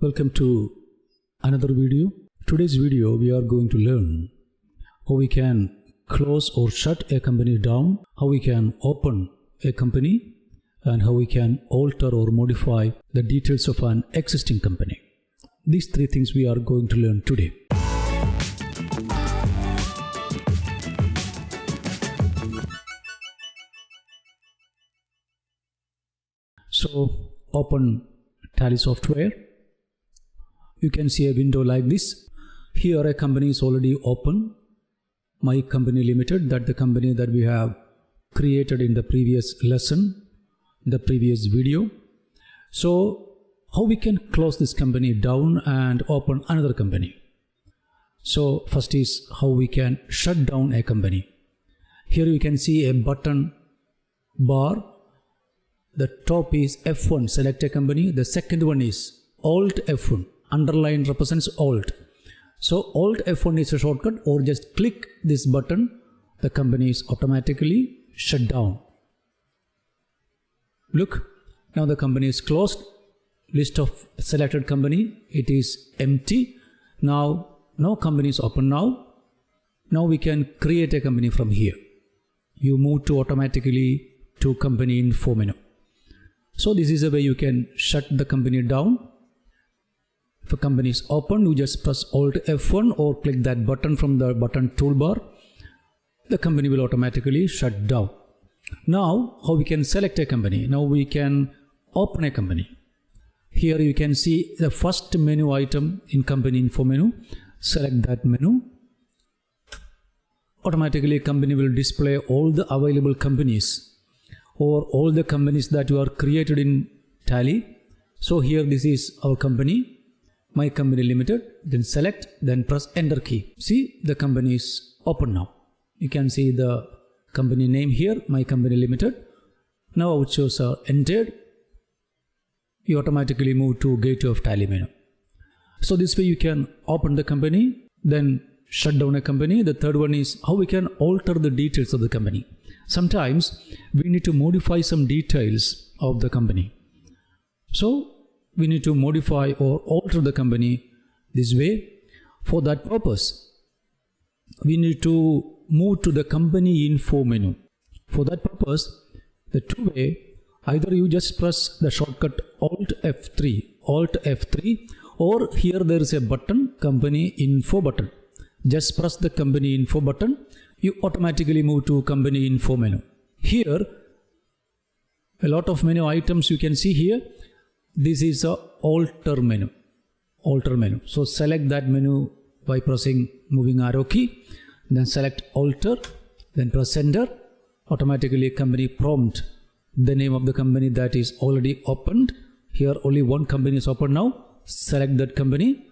Welcome to another video. Today's video we are going to learn how we can close or shut a company down, how we can open a company, and how we can alter or modify the details of an existing company. These three things we are going to learn today. So open Tally software. You can see a window like this. Here a company is already open. My Company Limited, that the company that we have created in the previous lesson, the previous video. So how we can close this company down and open another company? So first is how we can shut down a company. Here you can see a button bar. The top is F1, select a company. The second one is Alt F1, underline represents Alt. So Alt F1 is a shortcut, or just click this button, the company is automatically shut down. Look, now the company is closed. List of selected company, it is empty. Now no company is open now. Now we can create a company from here. You move to automatically to company info menu. So this is a way you can shut the company down. If a company is open, you just press Alt F1 or click that button from the button toolbar. The company will automatically shut down. Now, how we can select a company? Now we can open a company. Here you can see the first menu item in company info menu. Select that menu. Automatically, company will display all the available companies or all the companies that you are created in Tally. So here this is our company, My Company Limited. Then select, then press enter key. See, the company is open now. You can see the company name here, My Company Limited. Now our shows are entered. You automatically move to Gateway of Tally menu. So this way you can open the company, then shut down a company. The third one is how we can alter the details of the company. Sometimes we need to modify some details of the company. So we need to modify or alter the company this way. For that purpose, we need to move to the company info menu. For that purpose, the two way, either you just press the shortcut Alt F3, or here there is a button, company info button. Just press the company info button. You automatically move to company info menu. Here, a lot of menu items you can see here. This is a alter menu. So select that menu by pressing moving arrow key. Then select alter. Then press enter. Automatically company prompt the name of the company that is already opened. Here only one company is open now. Select that company.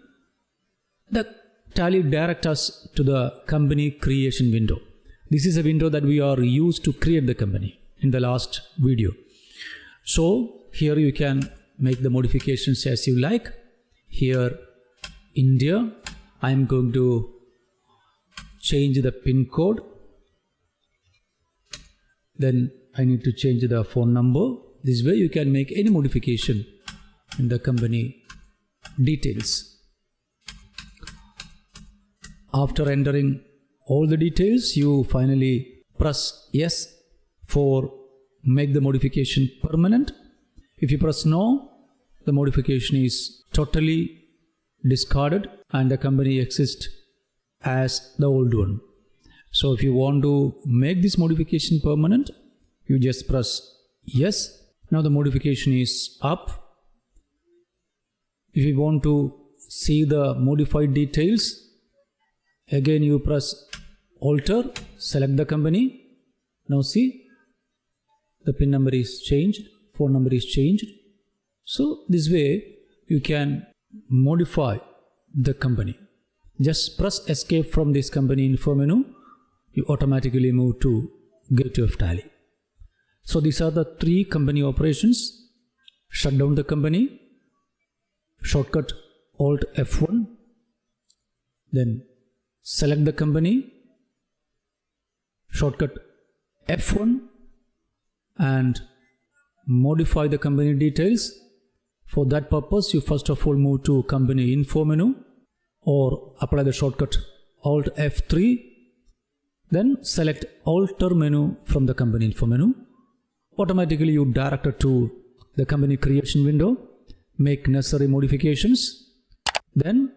The Tally directs us to the company creation window. This is a window that we are used to create the company in the last video. So here you can make the modifications as you like. Here India, I am going to change the PIN code. Then I need to change the phone number. This way you can make any modification in the company details. After entering all the details, you finally press yes for make the modification permanent. If you press no, the modification is totally discarded and the company exists as the old one. So if you want to make this modification permanent, you just press yes. Now the modification is up. If you want to see the modified details, again you press alter, select the company. Now see, the PIN number is changed, phone number is changed. So this way you can modify the company. Just press escape from this company info menu. You automatically move to Gateway of Tally. So these are the three company operations. Shut down the company, shortcut Alt F1, then select the company, shortcut F1, and modify the company details. For that purpose, you first of all move to company info menu or apply the shortcut Alt F3. Then select alter menu from the company info menu. Automatically you directed to the company creation window. Make necessary modifications. Then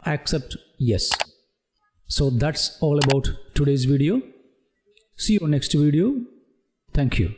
accept yes. So that's all about today's video. See you next video. Thank you.